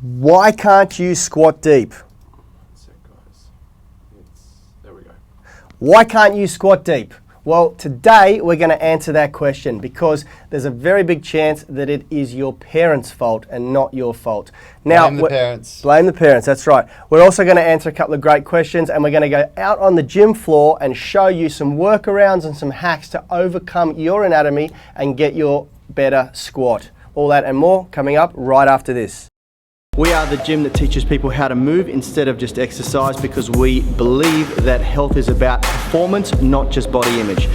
Why can't you squat deep? There we go. Why can't you squat deep? Well, today we're going to answer that question because there's a very big chance that it is your parents' fault and not your fault. Blame the parents. Blame the parents, that's right. We're also going to answer a couple of great questions, and we're going to go out on the gym floor and show you some workarounds and some hacks to overcome your anatomy and get your better squat. All that and more coming up right after this. We are the gym that teaches people how to move instead of just exercise, because we believe that health is about performance, not just body image.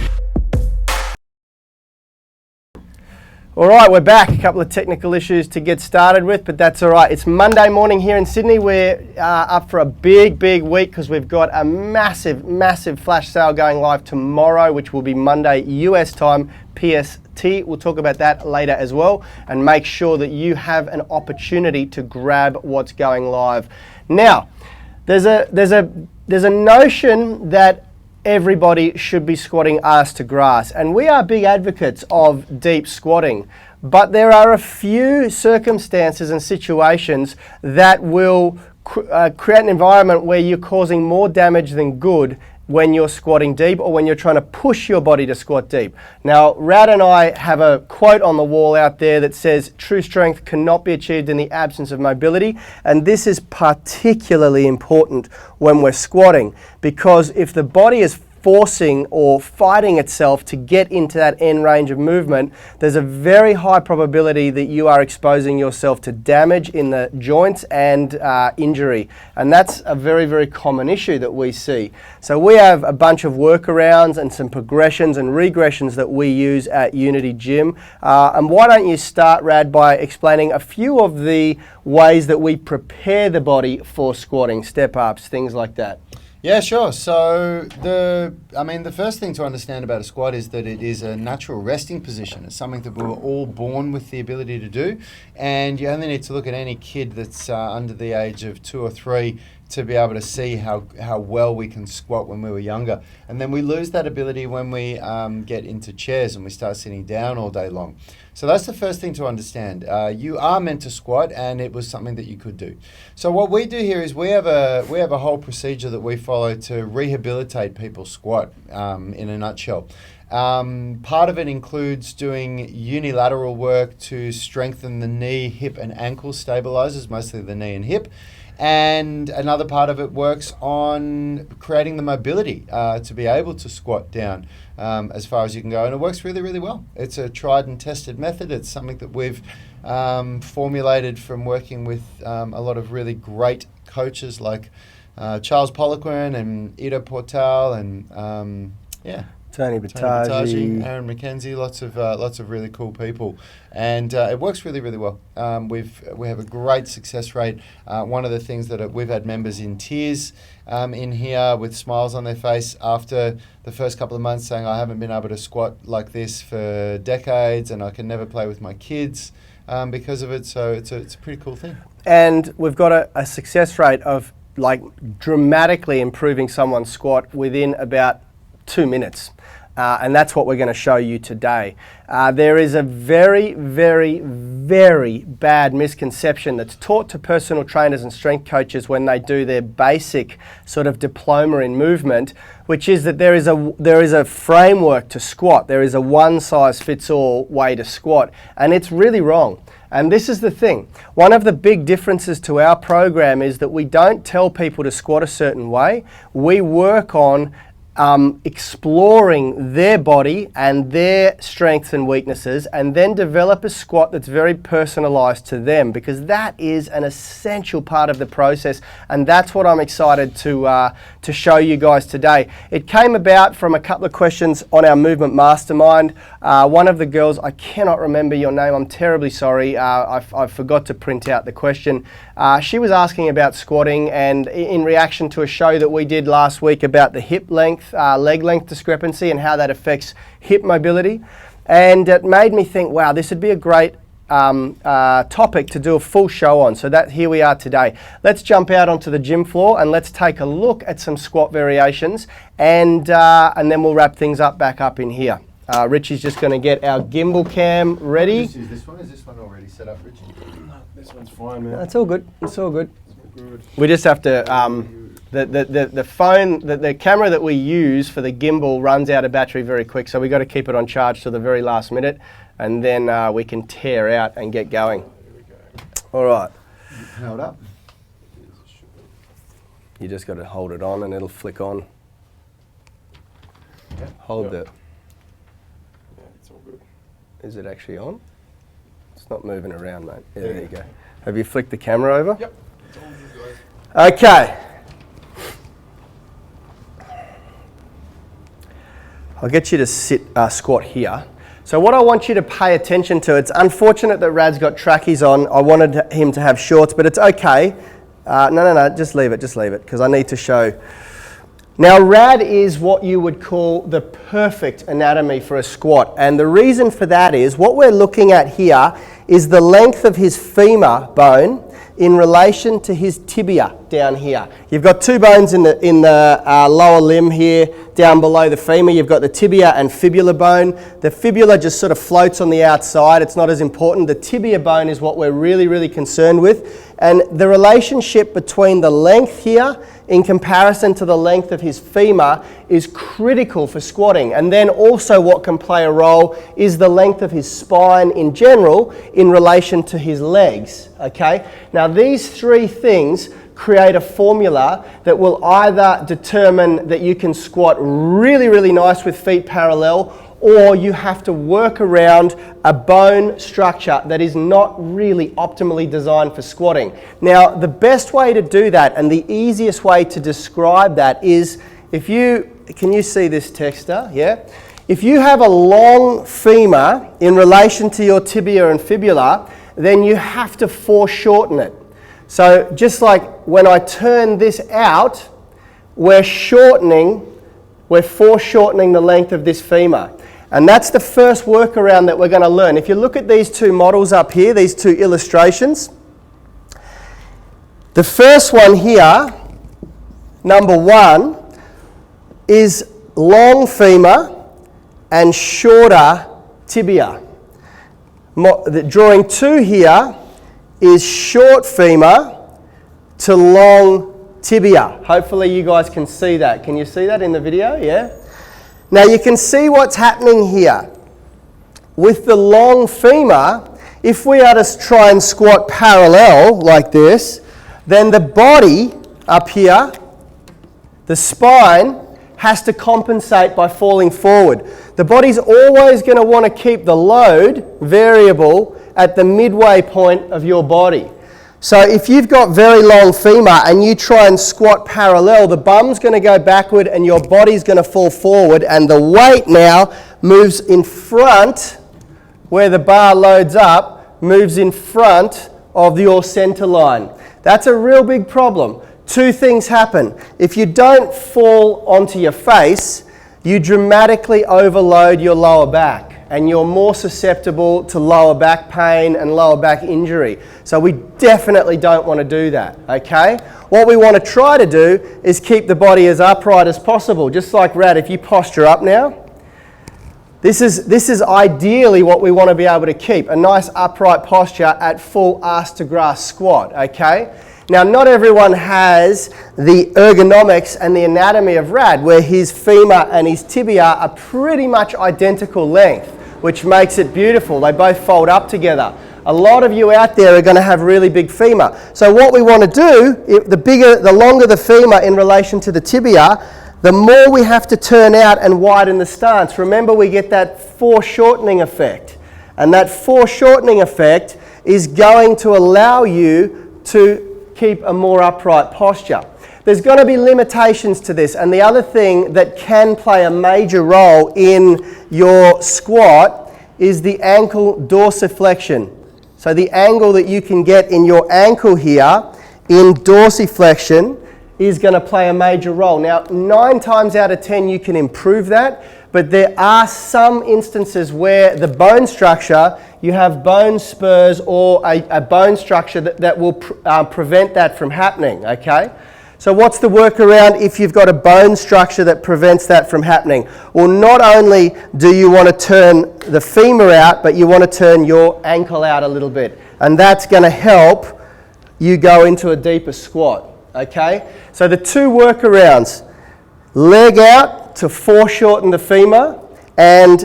All right, we're back. A couple of technical issues to get started with, but that's all right. It's Monday morning here in Sydney. We're up for a big week because we've got a massive flash sale going live tomorrow, which will be Monday US time, PST. We'll talk about that later as well, and make sure that you have an opportunity to grab what's going live. Now, there's a notion that everybody should be squatting ass to grass, and we are big advocates of deep squatting, but there are a few circumstances and situations that will create an environment where you're causing more damage than good when you're squatting deep or when you're trying to push your body to squat deep. Now, Rad and I have a quote on the wall out there that says, true strength cannot be achieved in the absence of mobility, and this is particularly important when we're squatting, because if the body is forcing or fighting itself to get into that end range of movement, there's a very high probability that you are exposing yourself to damage in the joints and injury. And that's a very common issue that we see. So we have a bunch of workarounds and some progressions and regressions that we use at Unity Gym. And why don't you start, Rad, by explaining a few of the ways that we prepare the body for squatting, step ups, things like that. Yeah, sure. So the first thing to understand about a squat is that it is a natural resting position. It's something that we were all born with the ability to do, and you only need to look at any kid that's under the age of 2 or 3 to be able to see how well we can squat when we were younger. And then we lose that ability when we get into chairs and we start sitting down all day long. So that's the first thing to understand. You are meant to squat, and it was something that you could do. So what we do here is we have a whole procedure that we follow to rehabilitate people's squat in a nutshell. Part of it includes doing unilateral work to strengthen the knee, hip, and ankle stabilizers, mostly the knee and hip. And another part of it works on creating the mobility to be able to squat down as far as you can go. And it works really well. It's a tried and tested method. It's something that we've formulated from working with a lot of really great coaches like Charles Poliquin and Ido Portal and Tony Battaji, Aaron McKenzie, lots of really cool people, and it works really well. We have a great success rate. One of the things that we've had members in tears in here with smiles on their face after the first couple of months, saying, I haven't been able to squat like this for decades, and I can never play with my kids because of it. So it's a pretty cool thing. And we've got a success rate of like dramatically improving someone's squat within about 2 minutes. And that's what we're going to show you today. There is a very bad misconception that's taught to personal trainers and strength coaches when they do their basic sort of diploma in movement, which is that there is a framework to squat. There is a one-size-fits-all way to squat, and it's really wrong. And this is the thing. One of the big differences to our program is that we don't tell people to squat a certain way. We work on exploring their body and their strengths and weaknesses, and then develop a squat that's very personalized to them, because that is an essential part of the process, and that's what I'm excited to show you guys today. It came about from a couple of questions on our movement mastermind. One of the girls, I cannot remember your name, I'm terribly sorry, I forgot to print out the question. She was asking about squatting, and in reaction to a show that we did last week about the hip length, leg length discrepancy and how that affects hip mobility. And it made me think, wow, this would be a great topic to do a full show on. So that here we are today. Let's jump out onto the gym floor and let's take a look at some squat variations, and then we'll wrap things up back up in here. Richie's just going to get our gimbal cam ready. Just use this one. Is this one already set up, Richie? No, this one's fine, man. That's all good. It's all good. Good. We just have to. The phone, the camera that we use for the gimbal runs out of battery very quick, so we got to keep it on charge till the very last minute, and then we can tear out and get going. All right. Held up. You just got to hold it on, and it'll flick on. Yeah. Hold Yeah. it. Yeah, it's all good. Is it actually on? It's not moving around, mate. Yeah, there you go. Have you flicked the camera over? Yep. It's all good, guys. Okay. I'll get you to squat here. So what I want you to pay attention to, it's unfortunate that Rad's got trackies on. I wanted him to have shorts, but it's okay. No, just leave it, because I need to show. Now, Rad is what you would call the perfect anatomy for a squat. And the reason for that is, what we're looking at here is the length of his femur bone in relation to his tibia down here. You've got two bones in the lower limb here, down below the femur. You've got the tibia and fibula bone. The fibula just sort of floats on the outside. It's not as important. The tibia bone is what we're really, really concerned with. And the relationship between the length here in comparison to the length of his femur is critical for squatting. And then also what can play a role is the length of his spine in general in relation to his legs, okay? Now these three things create a formula that will either determine that you can squat really, really nice with feet parallel, or you have to work around a bone structure that is not really optimally designed for squatting. Now, the best way to do that and the easiest way to describe that is can you see this texture? Yeah? If you have a long femur in relation to your tibia and fibula, then you have to foreshorten it. So just like when I turn this out, we're foreshortening the length of this femur. And that's the first workaround that we're going to learn. If you look at these two models up here, these two illustrations, the first one here, number one, is long femur and shorter tibia. The drawing two here is short femur to long tibia. Hopefully you guys can see that. Can you see that in the video? Yeah? Now you can see what's happening here. With the long femur, if we are to try and squat parallel like this, then the body up here, the spine, has to compensate by falling forward. The body's always going to want to keep the load variable at the midway point of your body. So if you've got very long femur and you try and squat parallel, the bum's going to go backward and your body's going to fall forward, and the weight now moves in front, where the bar loads up, moves in front of your center line. That's a real big problem. Two things happen. If you don't fall onto your face, you dramatically overload your lower back, and you're more susceptible to lower back pain and lower back injury. So we definitely don't want to do that, okay? What we want to try to do is keep the body as upright as possible. Just like Rad, if you posture up now, this is ideally what we want to be able to keep, a nice upright posture at full ass to grass squat, okay? Now, not everyone has the ergonomics and the anatomy of Rad, where his femur and his tibia are pretty much identical length, which makes it beautiful. They both fold up together. A lot of you out there are going to have really big femur. So what we want to do, the longer the femur in relation to the tibia, the more we have to turn out and widen the stance. Remember, we get that foreshortening effect. And that foreshortening effect is going to allow you to keep a more upright posture. There's going to be limitations to this, and the other thing that can play a major role in your squat is the ankle dorsiflexion. So the angle that you can get in your ankle here in dorsiflexion is going to play a major role. Now, 9 times out of 10 you can improve that, but there are some instances where the bone structure, you have bone spurs or a bone structure that will prevent that from happening, okay? So what's the workaround if you've got a bone structure that prevents that from happening? Well, not only do you want to turn the femur out, but you want to turn your ankle out a little bit. And that's going to help you go into a deeper squat, okay? So the two workarounds, leg out to foreshorten the femur and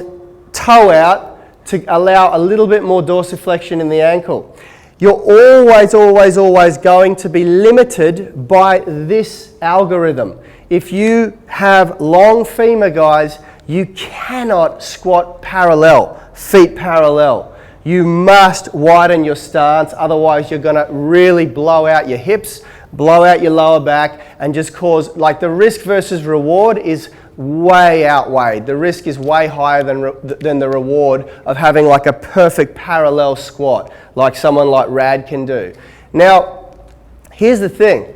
toe out to allow a little bit more dorsiflexion in the ankle. You're always, always, always going to be limited by this algorithm. If you have long femur, guys, you cannot squat parallel, feet parallel. You must widen your stance, otherwise you're going to really blow out your hips, blow out your lower back, and just cause, like, the risk versus reward is way outweighed. The risk is way higher than the reward of having like a perfect parallel squat, like someone like Rad can do. Now, here's the thing.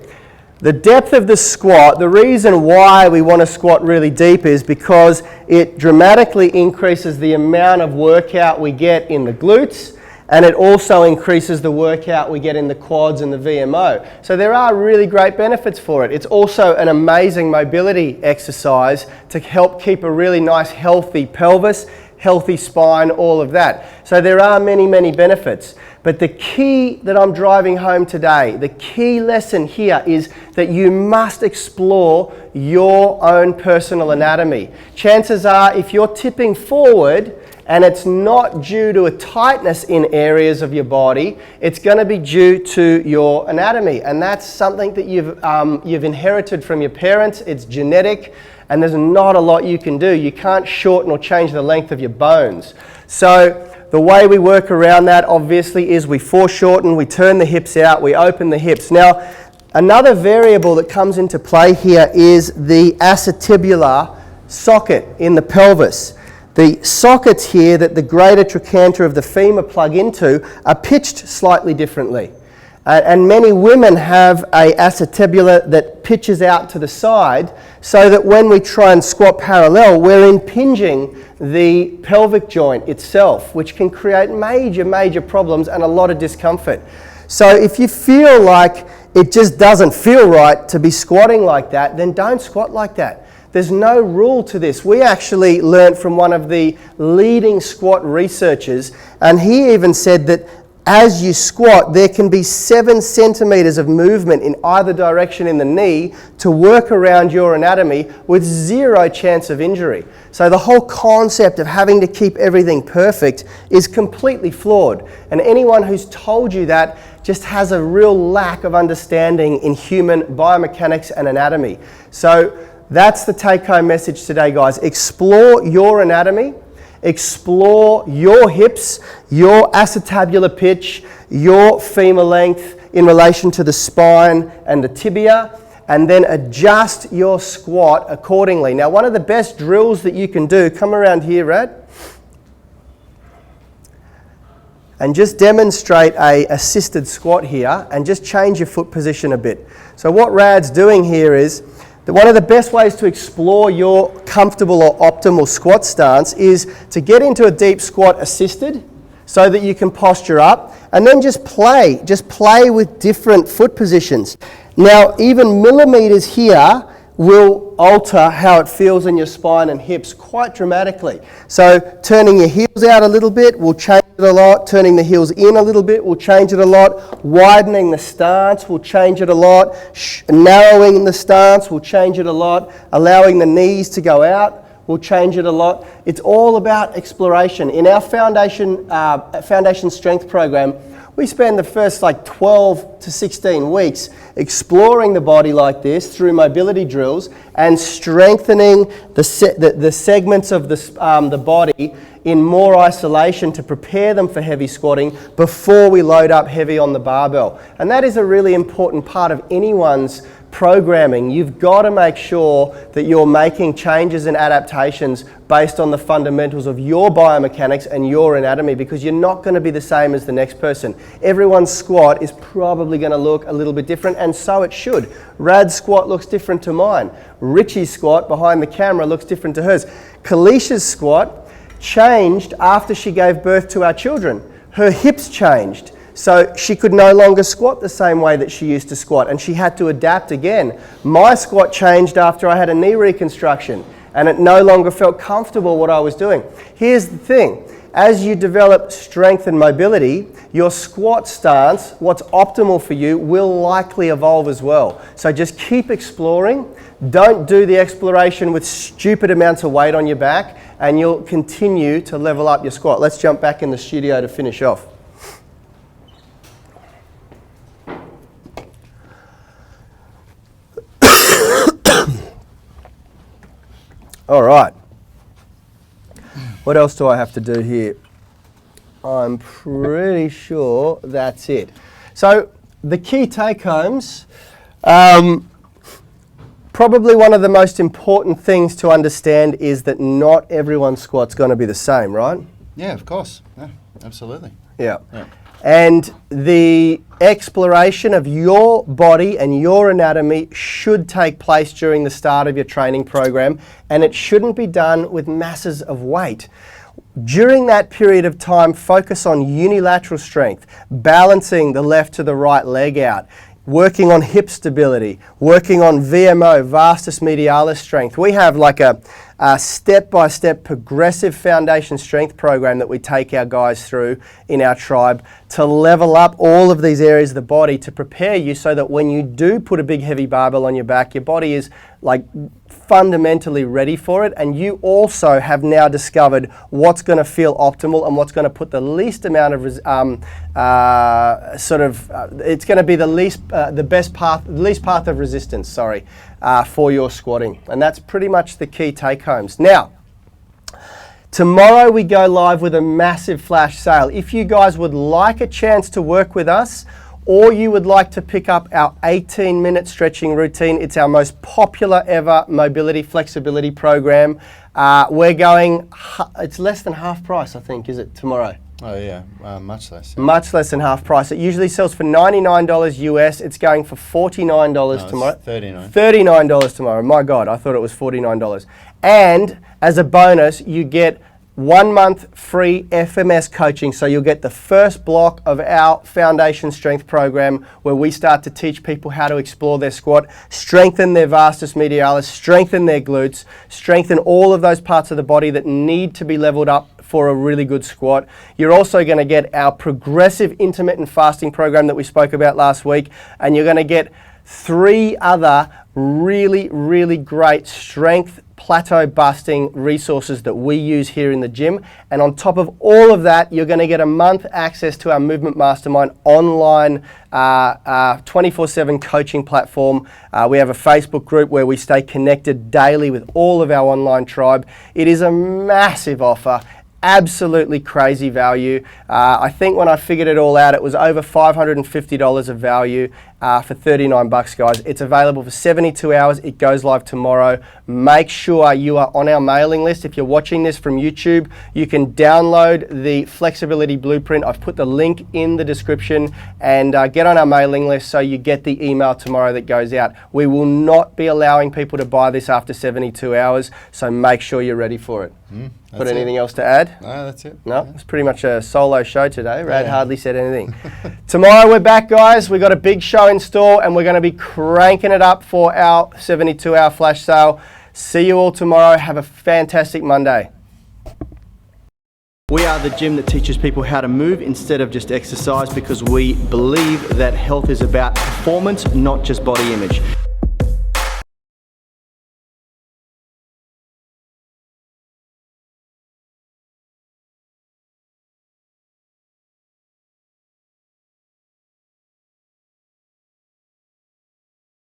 The depth of the squat, the reason why we want to squat really deep is because it dramatically increases the amount of workout we get in the glutes, and it also increases the workout we get in the quads and the VMO. So there are really great benefits for it. It's also an amazing mobility exercise to help keep a really nice healthy pelvis, healthy spine, all of that. So there are many, many benefits. But the key that I'm driving home today, the key lesson here is that you must explore your own personal anatomy. Chances are, if you're tipping forward and it's not due to a tightness in areas of your body, it's going to be due to your anatomy. And that's something that you've inherited from your parents. It's genetic, and there's not a lot you can do. You can't shorten or change the length of your bones. So the way we work around that, obviously, is we foreshorten, we turn the hips out, we open the hips. Now, another variable that comes into play here is the acetibular socket in the pelvis. The sockets here that the greater trochanter of the femur plug into are pitched slightly differently. And many women have a acetibular that pitches out to the side, so that when we try and squat parallel, we're impinging the pelvic joint itself, which can create major, major problems and a lot of discomfort. So if you feel like it just doesn't feel right to be squatting like that, then don't squat like that. There's no rule to this. We actually learned from one of the leading squat researchers, and he even said that as you squat, there can be 7 centimeters of movement in either direction in the knee to work around your anatomy with 0 chance of injury. So the whole concept of having to keep everything perfect is completely flawed. And anyone who's told you that just has a real lack of understanding in human biomechanics and anatomy. So that's the take-home message today, guys. Explore your anatomy. Explore your hips, your acetabular pitch, your femur length in relation to the spine and the tibia, and then adjust your squat accordingly. Now, one of the best drills that you can do, come around here, Rad, and just demonstrate a assisted squat here, and just change your foot position a bit. So what Rad's doing here is, one of the best ways to explore your comfortable or optimal squat stance is to get into a deep squat assisted so that you can posture up, and then just play with different foot positions. Now, even millimeters here will alter how it feels in your spine and hips quite dramatically. So turning your heels out a little bit will change it a lot. Turning the heels in a little bit will change it a lot. Widening the stance will change it a lot. Narrowing the stance will change it a lot. Allowing the knees to go out will change it a lot. It's all about exploration. In our foundation strength program, we spend the first 12 to 16 weeks exploring the body like this through mobility drills and strengthening the segments of the body in more isolation to prepare them for heavy squatting before we load up heavy on the barbell. And that is a really important part of anyone's programming. You've got to make sure that you're making changes and adaptations based on the fundamentals of your biomechanics and your anatomy, because you're not going to be the same as the next person. Everyone's squat is probably going to look a little bit different, and so it should. Rad's squat looks different to mine. Richie's squat behind the camera looks different to hers. Kalisha's squat changed after she gave birth to our children. Her hips changed. So she could no longer squat the same way that she used to squat, and she had to adapt again. My squat changed after I had a knee reconstruction, and it no longer felt comfortable what I was doing. Here's the thing. As you develop strength and mobility, your squat stance, what's optimal for you, will likely evolve as well. So just keep exploring. Don't do the exploration with stupid amounts of weight on your back, and you'll continue to level up your squat. Let's jump back in the studio to finish off. All right. What else do I have to do here? I'm pretty sure that's it. So the key take-homes, probably one of the most important things to understand is that not everyone's squat's going to be the same, right? Yeah, of course. Yeah, absolutely. Yeah. Yeah. And the exploration of your body and your anatomy should take place during the start of your training program, and it shouldn't be done with masses of weight. During that period of time, focus on unilateral strength, balancing the left to the right leg out, working on hip stability, working on VMO, vastus medialis strength. We have like a step-by-step progressive foundation strength program that we take our guys through in our tribe to level up all of these areas of the body to prepare you so that when you do put a big heavy barbell on your back, your body is like fundamentally ready for it, and you also have now discovered what's going to feel optimal and what's going to put the least amount of it's going to be the least path of resistance, for your squatting. And that's pretty much the key take-homes. Now, tomorrow we go live with a massive flash sale. If you guys would like a chance to work with us, or you would like to pick up our 18-minute stretching routine, it's our most popular ever mobility flexibility program. We're going, it's less than half price, I think, is it, tomorrow? Oh yeah, much less. Yeah. Much less than half price. It usually sells for $99 US. It's going for $49 tomorrow. $39. $39 tomorrow. My God, I thought it was $49. And as a bonus, you get 1 month free FMS coaching. So you'll get the first block of our foundation strength program where we start to teach people how to explore their squat, strengthen their vastus medialis, strengthen their glutes, strengthen all of those parts of the body that need to be leveled up for a really good squat. You're also going to get our progressive intermittent fasting program that we spoke about last week, and you're going to get 3 other really, really great strength plateau busting resources that we use here in the gym. And on top of all of that, you're going to get a month access to our Movement Mastermind online 24/7 coaching platform. We have a Facebook group where we stay connected daily with all of our online tribe. It is a massive offer. Absolutely crazy value. I think when I figured it all out, it was over $550 of value for 39 bucks, guys. It's available for 72 hours. It goes live tomorrow. Make sure you are on our mailing list. If you're watching this from YouTube, you can download the flexibility blueprint. I've put the link in the description, and get on our mailing list so you get the email tomorrow that goes out. We will not be allowing people to buy this after 72 hours, so make sure you're ready for it. Got anything else to add? No, that's it. No, it's pretty much a solo show today. Rad hardly said anything. Tomorrow we're back, guys. We've got a big show in store, and we're going to be cranking it up for our 72-hour flash sale. See you all tomorrow. Have a fantastic Monday. We are the gym that teaches people how to move instead of just exercise, because we believe that health is about performance, not just body image.